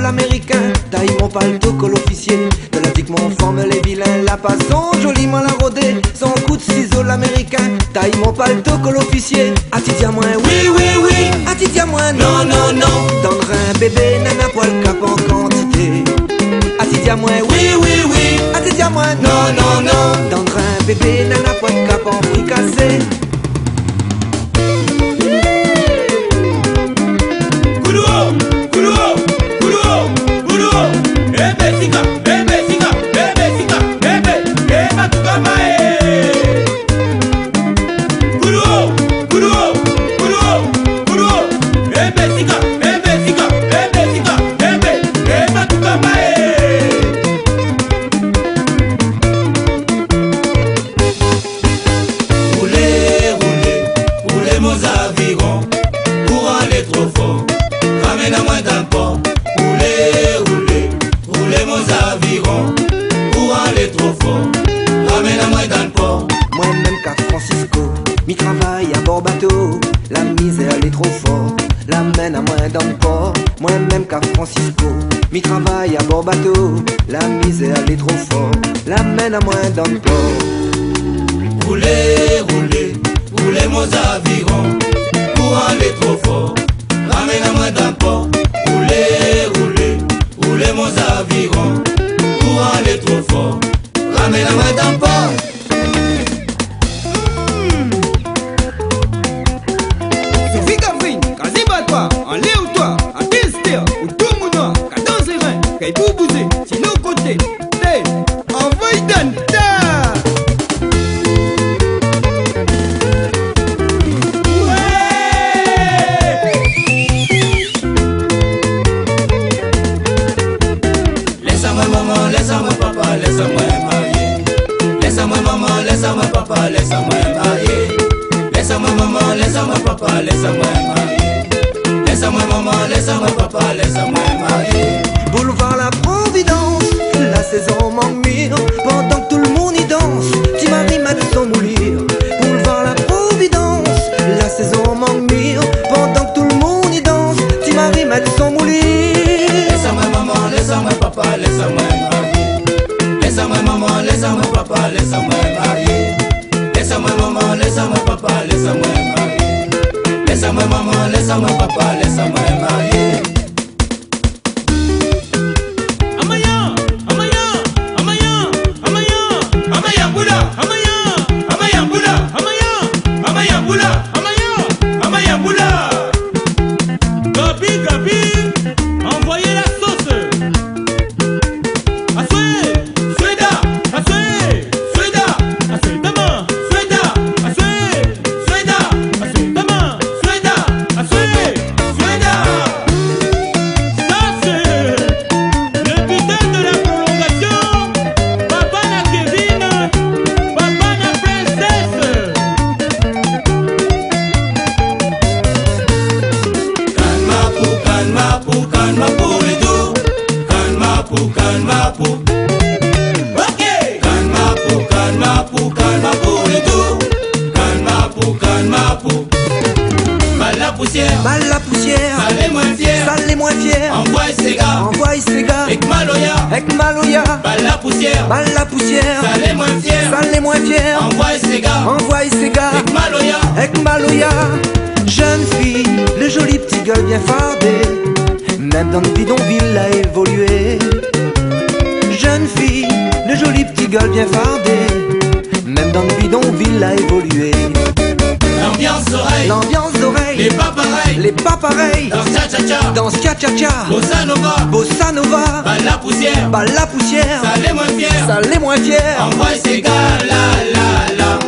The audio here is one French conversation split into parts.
l'américain, taille mon paletot col officier. De la digue mon forme les vilains, la passant joliment la rodée. Son coup de ciseau l'américain, taille mon paletot col officier. A ti dis à moi oui, oui, oui, a ti dis à moi non, non, non. Tendre un bébé, nana poil cap en quantité. A ti dis à moi oui, oui, oui, a ti dis à moi non, non, non. Tendre un bébé, nana poil cap en fricassé. Mi travaille à bord bateau, la misère elle est trop fort, l'amène à moins dans le port. Moi-même qu'à Francisco, mi travaille à bord bateau, la misère elle est trop fort, l'amène à moins dans le port. Roulez, roulez, roulez mon aviron, courant elle est trop fort, ramène à moins dans le port. Roulez, roulez, roulez mon aviron, courant elle est trop fort, ramène à moins dans le port. Laisse-moi papa, laisse-moi marier. Laisse-moi maman, laisse-moi papa, laisse-moi marier. Laisse-moi maman, laisse-moi papa, laisse-moi marier. Laisse-moi maman, laisse-moi papa, laisse-moi marier. Boulevard La Providence, la saison m'emmire. Pendant que tout le monde y danse, tu maries m'a dit son moulir. Boulevard La Providence, la saison m'emmire. Pendant que tout le monde y danse, tu maries m'a dit son moulir. Laisse-moi maman, laisse-moi papa, laisse-moi marier. Laisse-moi maman, laisse-moi papa, laisse-moi marier. Laisse-moi maman, laisse-moi papa, laisse-moi marier. Laisse-moi maman, laisse-moi papa, laisse-moi marier. Amaya, Amaya, Amaya, Amaya, Amaya Boula, Amaya, Amaya Boula, Amaya, Amaya Boula, Amaya, Amaya Boula. Gabi, Gabi, envoyez la sauce. Balle la poussière, sale les moins fiers, sale les moins fiers. Envoie ces gars, envoie ces gars. Ek Maloya, Ek Maloya. Balle la poussière, sale les moins fiers, sale les moins fiers. Envoie ces gars, envoie ces gars. Ek Maloya, Ek Maloya. Jeune fille, le joli petit gueule bien fardé, même dans le bidonville a évolué. Jeune fille, le joli petit gueule bien fardé, même dans le bidonville a évolué. L'ambiance d'oreille, les pas pareils, dans cha-cha-cha, Bossa Nova, Balle la poussière, sale les moins fiers, Envoie ces gars, la la la.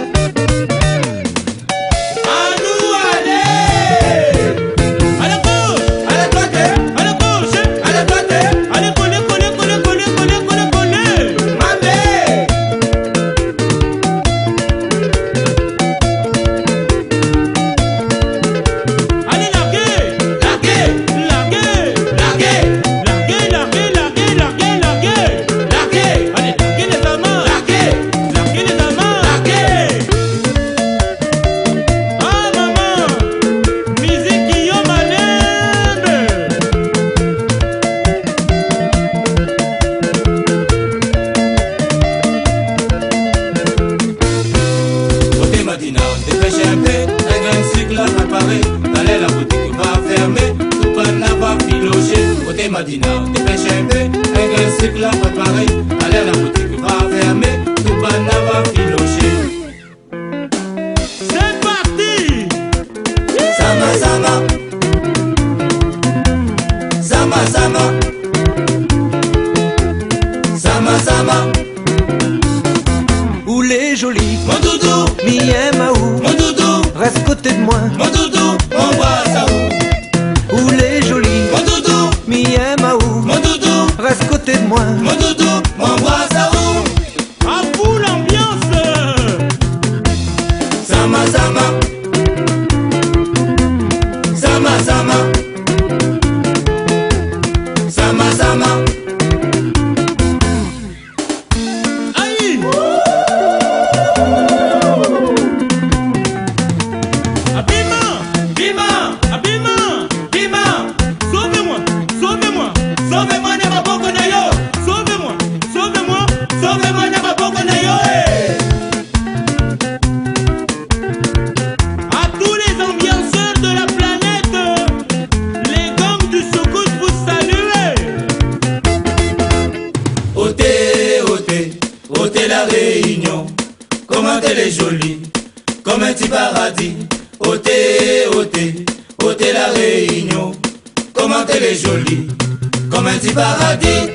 ôtez la Réunion. Comment elle est jolie, comme un petit paradis.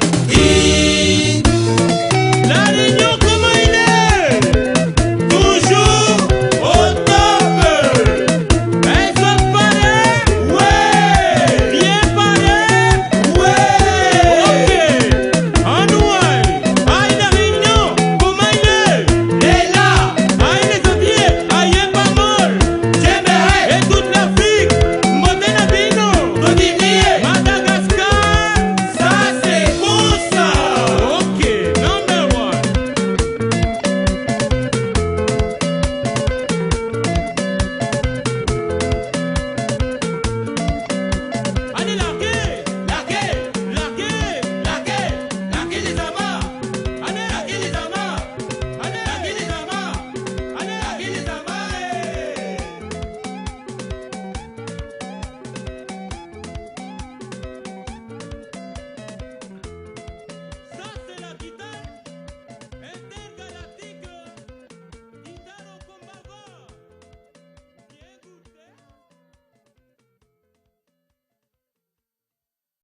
La Réunion.